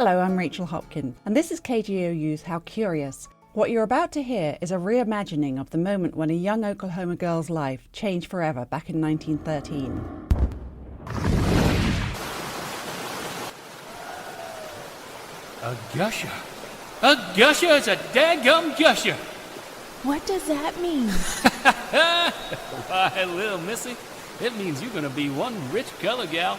Hello, I'm Rachel Hopkin, and this is KGOU's How Curious. What you're about to hear is a reimagining of the moment when a young Oklahoma girl's life changed forever back in 1913. A gusher. A gusher is a daggum gusher. What does that mean? Why, little missy, it means you're gonna be one rich color gal.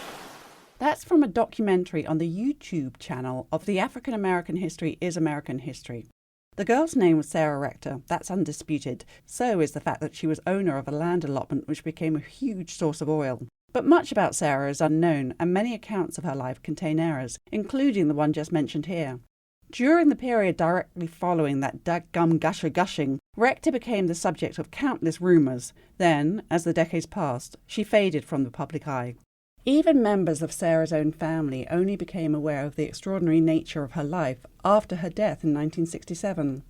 That's from a documentary on the YouTube channel of The African American History is American History. The girl's name was Sarah Rector, that's undisputed. So is the fact that she was owner of a land allotment which became a huge source of oil. But much about Sarah is unknown, and many accounts of her life contain errors, including the one just mentioned here. During the period directly following that dadgum gusher gushing, Rector became the subject of countless rumours. Then, as the decades passed, she faded from the public eye. Even members of Sarah's own family only became aware of the extraordinary nature of her life after her death in 1967.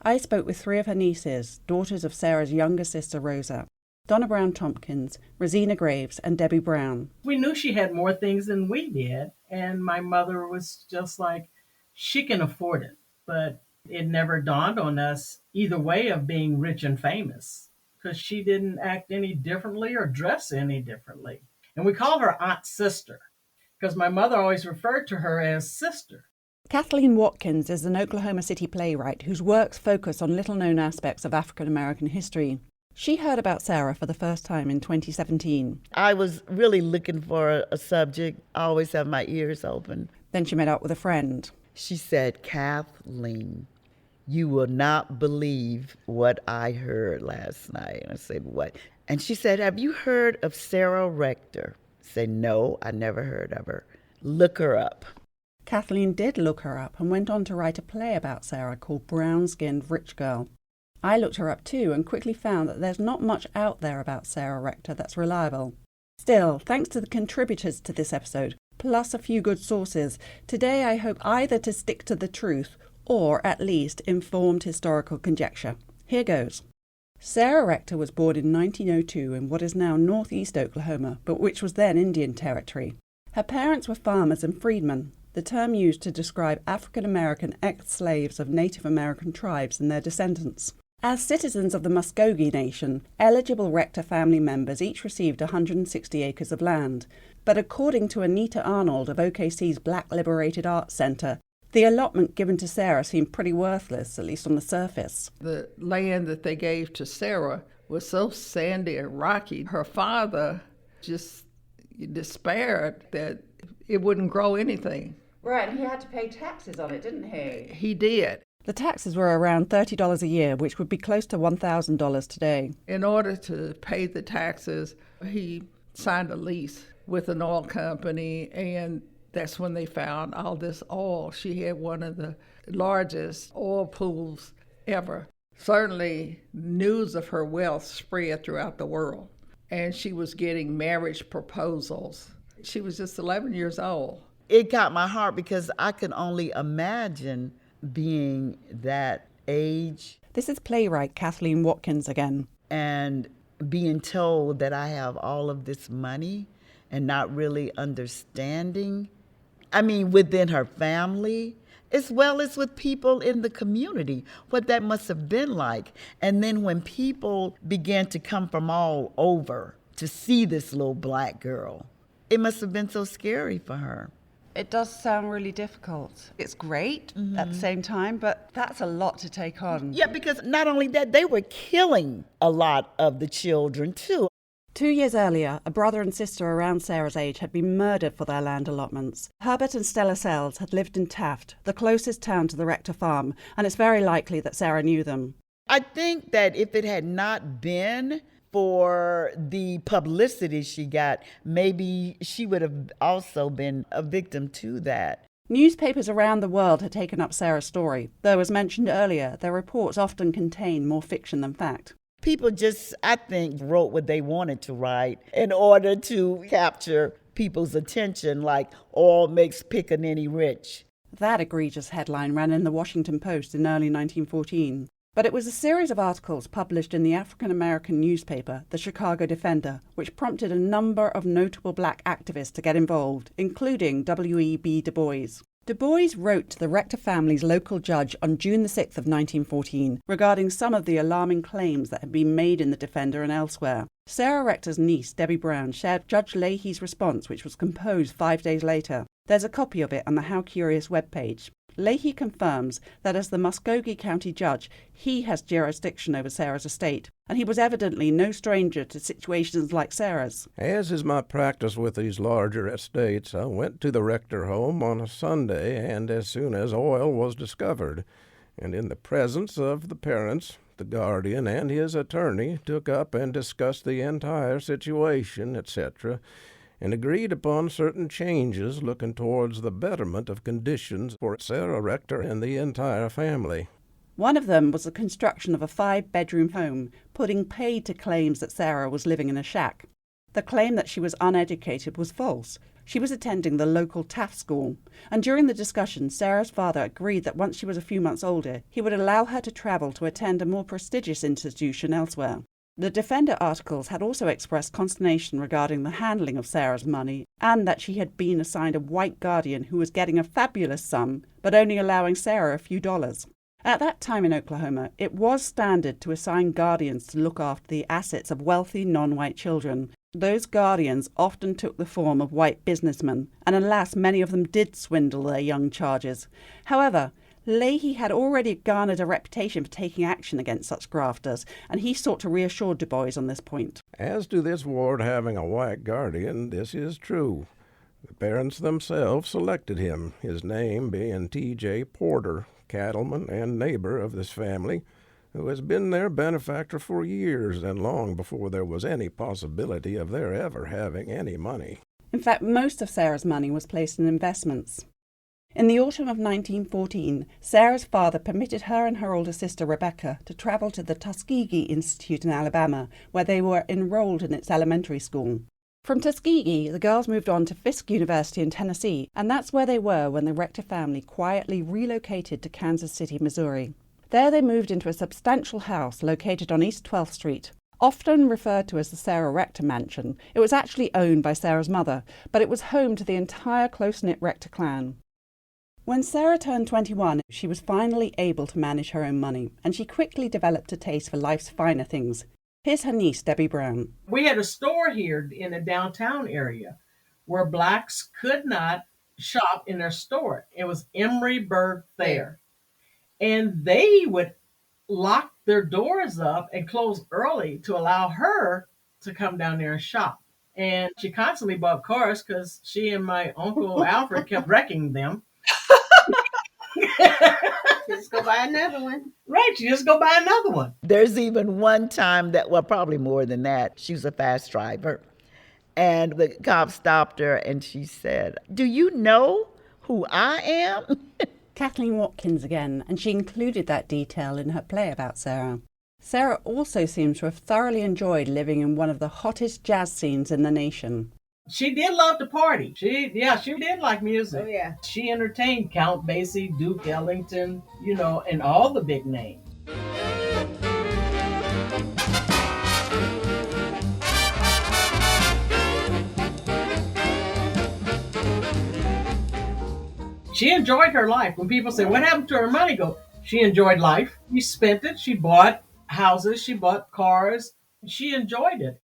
I spoke with three of her nieces, daughters of Sarah's younger sister Rosa: Donna Brown Tompkins, Rosina Graves, and Debbie Brown. We knew she had more things than we did, and my mother was just like, she can afford it. But it never dawned on us either way of being rich and famous, because she didn't act any differently or dress any differently. And we called her Aunt Sister, because my mother always referred to her as Sister. Kathleen Watkins is an Oklahoma City playwright whose works focus on little-known aspects of African American history. She heard about Sarah for the first time in 2017. I was really looking for a subject. I always have my ears open. Then she met up with a friend. She said, "Kathleen, you will not believe what I heard last night." And I said, "What?" And she said, "Have you heard of Sarah Rector?" I said, "No, I never heard of her. Look her up." Kathleen did look her up and went on to write a play about Sarah called Brown-Skinned Rich Girl. I looked her up too and quickly found that there's not much out there about Sarah Rector that's reliable. Still, thanks to the contributors to this episode, plus a few good sources, today I hope either to stick to the truth or at least informed historical conjecture. Here goes. Sarah Rector was born in 1902 in what is now northeast Oklahoma, but which was then Indian Territory. Her parents were farmers and freedmen, the term used to describe African American ex-slaves of Native American tribes and their descendants. As citizens of the Muskogee Nation, eligible Rector family members each received 160 acres of land. But according to Anita Arnold of OKC's Black Liberated Arts Center, the allotment given to Sarah seemed pretty worthless, at least on the surface. The land that they gave to Sarah was so sandy and rocky. Her father just despaired that it wouldn't grow anything. Right, and he had to pay taxes on it, didn't he? He did. The taxes were around $30 a year, which would be close to $1,000 today. In order to pay the taxes, he signed a lease with an oil company, and that's when they found all this oil. She had one of the largest oil pools ever. Certainly, news of her wealth spread throughout the world, and she was getting marriage proposals. She was just 11 years old. It got my heart because I could only imagine being that age. This is playwright Kathleen Watkins again. And being told that I have all of this money and not really understanding. I mean, within her family, as well as with people in the community, what that must have been like. And then when people began to come from all over to see this little black girl, it must have been so scary for her. It does sound really difficult. It's great at the same time, but that's a lot to take on. Yeah, because not only that, they were killing a lot of the children too. 2 years earlier, a brother and sister around Sarah's age had been murdered for their land allotments. Herbert and Stella Sells had lived in Taft, the closest town to the Rector farm, and it's very likely that Sarah knew them. I think that if it had not been for the publicity she got, maybe she would have also been a victim to that. Newspapers around the world had taken up Sarah's story, though, as mentioned earlier, their reports often contain more fiction than fact. People just, I think, wrote what they wanted to write in order to capture people's attention, like oil makes Pickaninny rich. That egregious headline ran in the Washington Post in early 1914. But it was a series of articles published in the African American newspaper, the Chicago Defender, which prompted a number of notable black activists to get involved, including W.E.B. Du Bois. Du Bois wrote to the Rector family's local judge on June the 6th of 1914 regarding some of the alarming claims that had been made in the Defender and elsewhere. Sarah Rector's niece, Debbie Brown, shared Judge Leahy's response, which was composed 5 days later. There's a copy of it on the How Curious webpage. Leahy confirms that as the Muskogee County judge, he has jurisdiction over Sarah's estate, and he was evidently no stranger to situations like Sarah's. As is my practice with these larger estates, I went to the Rector home on a Sunday, and as soon as oil was discovered, and in the presence of the parents, the guardian and his attorney took up and discussed the entire situation, etc., and agreed upon certain changes looking towards the betterment of conditions for Sarah Rector and the entire family. One of them was the construction of a 5-bedroom home, putting paid to claims that Sarah was living in a shack. The claim that she was uneducated was false. She was attending the local Taft school, and during the discussion, Sarah's father agreed that once she was a few months older, he would allow her to travel to attend a more prestigious institution elsewhere. The Defender articles had also expressed consternation regarding the handling of Sarah's money and that she had been assigned a white guardian who was getting a fabulous sum but only allowing Sarah a few dollars. At that time in Oklahoma, it was standard to assign guardians to look after the assets of wealthy non-white children. Those guardians often took the form of white businessmen, and alas, many of them did swindle their young charges. However, Leahy had already garnered a reputation for taking action against such grafters, and he sought to reassure Du Bois on this point. As to this ward having a white guardian, this is true. The parents themselves selected him, his name being T.J. Porter, cattleman and neighbor of this family, who has been their benefactor for years and long before there was any possibility of their ever having any money. In fact, most of Sarah's money was placed in investments. In the autumn of 1914, Sarah's father permitted her and her older sister Rebecca to travel to the Tuskegee Institute in Alabama, where they were enrolled in its elementary school. From Tuskegee, the girls moved on to Fisk University in Tennessee, and that's where they were when the Rector family quietly relocated to Kansas City, Missouri. There they moved into a substantial house located on East 12th Street. Often referred to as the Sarah Rector Mansion, it was actually owned by Sarah's mother, but it was home to the entire close-knit Rector clan. When Sarah turned 21, she was finally able to manage her own money, and she quickly developed a taste for life's finer things. Here's her niece, Debbie Brown. We had a store here in the downtown area where blacks could not shop in their store. It was Emeryburg Fair. And they would lock their doors up and close early to allow her to come down there and shop. And she constantly bought cars because she and my uncle Alfred kept wrecking them. Just go buy another one. Right, you just go buy another one. There's even one time that, well, probably more than that, she was a fast driver. And the cop stopped her and she said, "Do you know who I am?" Kathleen Watkins again, and she included that detail in her play about Sarah. Sarah also seems to have thoroughly enjoyed living in one of the hottest jazz scenes in the nation. She did love to party. She did like music. Oh, yeah. She entertained Count Basie, Duke Ellington, and all the big names. She enjoyed her life. When people say, "What happened to her money?" Go, she enjoyed life. She spent it. She bought houses. She bought cars. She enjoyed it.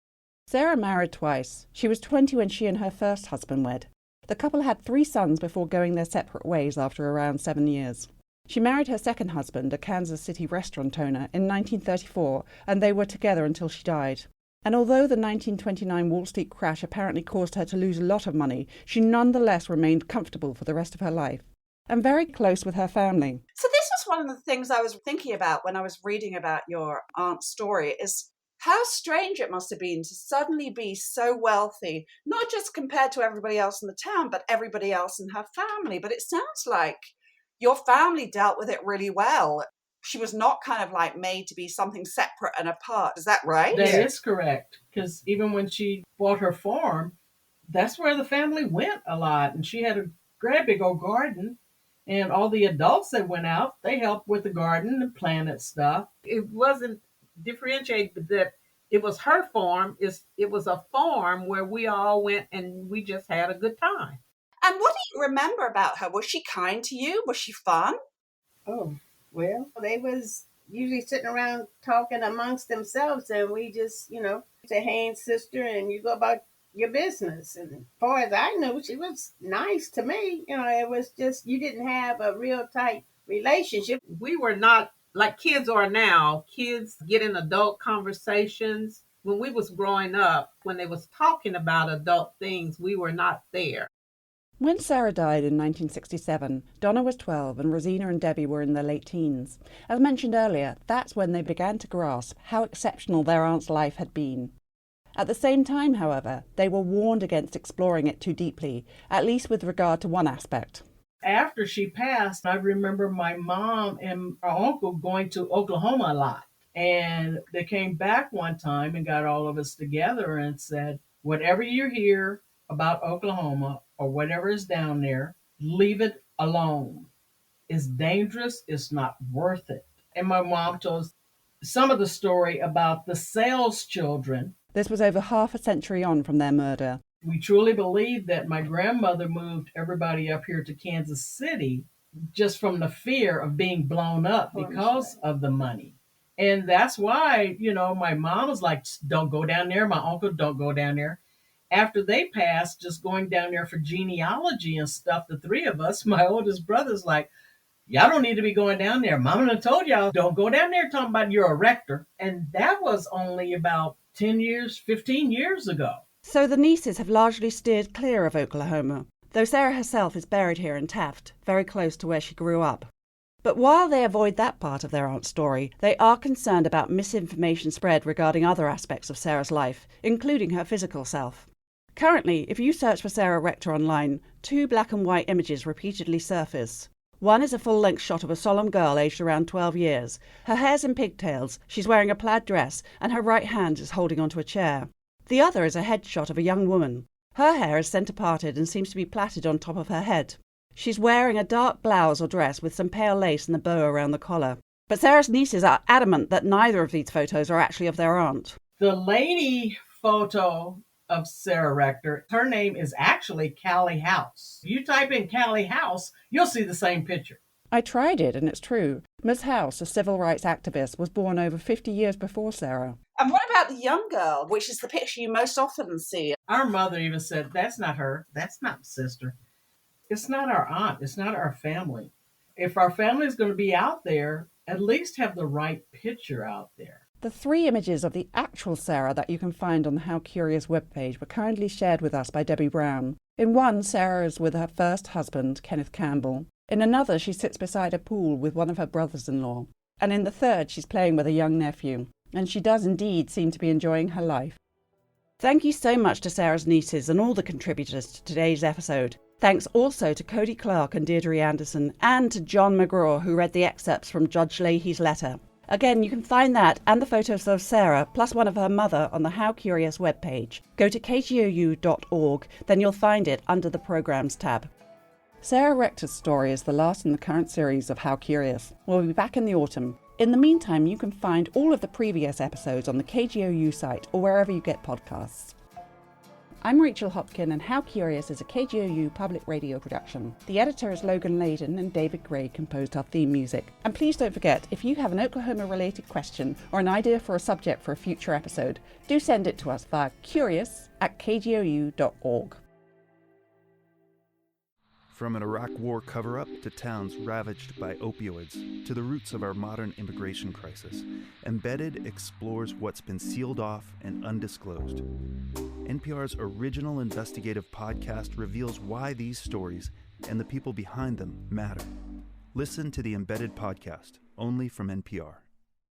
Sarah married twice. She was 20 when she and her first husband wed. The couple had 3 sons before going their separate ways after around 7 years. She married her second husband, a Kansas City restaurant owner, in 1934, and they were together until she died. And although the 1929 Wall Street crash apparently caused her to lose a lot of money, she nonetheless remained comfortable for the rest of her life, and very close with her family. So this was one of the things I was thinking about when I was reading about your aunt's story, is how strange it must have been to suddenly be so wealthy, not just compared to everybody else in the town, but everybody else in her family. But it sounds like your family dealt with it really well. She was not kind of like made to be something separate and apart. Is that right? That is correct. Because even when she bought her farm, that's where the family went a lot. And she had a great big old garden. And all the adults that went out, they helped with the garden and planted stuff. It wasn't differentiated that it was her farm. It was a farm where we all went and we just had a good time. And what do you remember about her? Was she kind to you? Was she fun? Oh, well, they was usually sitting around talking amongst themselves, and we just, say, hey, sister, and you go about your business. And as far as I knew, she was nice to me. It was just, you didn't have a real tight relationship. We were not like kids are now. Kids get in adult conversations. When we was growing up, when they was talking about adult things, we were not there. When Sarah died in 1967, Donna was 12 and Rosina and Debbie were in their late teens. As mentioned earlier, that's when they began to grasp how exceptional their aunt's life had been. At the same time, however, they were warned against exploring it too deeply, at least with regard to one aspect. After she passed, I remember my mom and our uncle going to Oklahoma a lot. And they came back one time and got all of us together and said, whatever you hear about Oklahoma or whatever is down there, leave it alone. It's dangerous. It's not worth it. And my mom told us some of the story about the sales children. This was over half a century on from their murder. We truly believe that my grandmother moved everybody up here to Kansas City just from the fear of being blown up because of the money. And that's why, my mom was like, don't go down there. My uncle, don't go down there. After they passed, just going down there for genealogy and stuff, the three of us, my oldest brother's like, y'all don't need to be going down there. Mama done told y'all, don't go down there talking about you're a rector. And that was only about 10 years, 15 years ago. So the nieces have largely steered clear of Oklahoma, though Sarah herself is buried here in Taft, very close to where she grew up. But while they avoid that part of their aunt's story, they are concerned about misinformation spread regarding other aspects of Sarah's life, including her physical self. Currently, if you search for Sarah Rector online, 2 black and white images repeatedly surface. One is a full-length shot of a solemn girl aged around 12 years. Her hair's in pigtails, she's wearing a plaid dress, and her right hand is holding onto a chair. The other is a headshot of a young woman. Her hair is centre-parted and seems to be plaited on top of her head. She's wearing a dark blouse or dress with some pale lace and a bow around the collar. But Sarah's nieces are adamant that neither of these photos are actually of their aunt. The lady photo of Sarah Rector, her name is actually Callie House. If you type in Callie House, you'll see the same picture. I tried it, and it's true. Ms. House, a civil rights activist, was born over 50 years before Sarah. And what about the young girl, which is the picture you most often see? Our mother even said, that's not her. That's not sister. It's not our aunt. It's not our family. If our family is going to be out there, at least have the right picture out there. The 3 images of the actual Sarah that you can find on the How Curious webpage were kindly shared with us by Debbie Brown. In one, Sarah is with her first husband, Kenneth Campbell. In another, she sits beside a pool with one of her brothers-in-law. And in the third, she's playing with a young nephew. And she does indeed seem to be enjoying her life. Thank you so much to Sarah's nieces and all the contributors to today's episode. Thanks also to Cody Clark and Deirdre Anderson, and to John McGraw, who read the excerpts from Judge Leahy's letter. Again, you can find that and the photos of Sarah, plus one of her mother, on the How Curious webpage. Go to kgou.org, then you'll find it under the Programs tab. Sarah Rector's story is the last in the current series of How Curious. We'll be back in the autumn. In the meantime, you can find all of the previous episodes on the KGOU site or wherever you get podcasts. I'm Rachel Hopkin, and How Curious is a KGOU public radio production. The editor is Logan Layden, and David Gray composed our theme music. And please don't forget, if you have an Oklahoma-related question or an idea for a subject for a future episode, do send it to us via curious@kgou.org. From an Iraq War cover-up to towns ravaged by opioids, to the roots of our modern immigration crisis, Embedded explores what's been sealed off and undisclosed. NPR's original investigative podcast reveals why these stories and the people behind them matter. Listen to the Embedded podcast, only from NPR.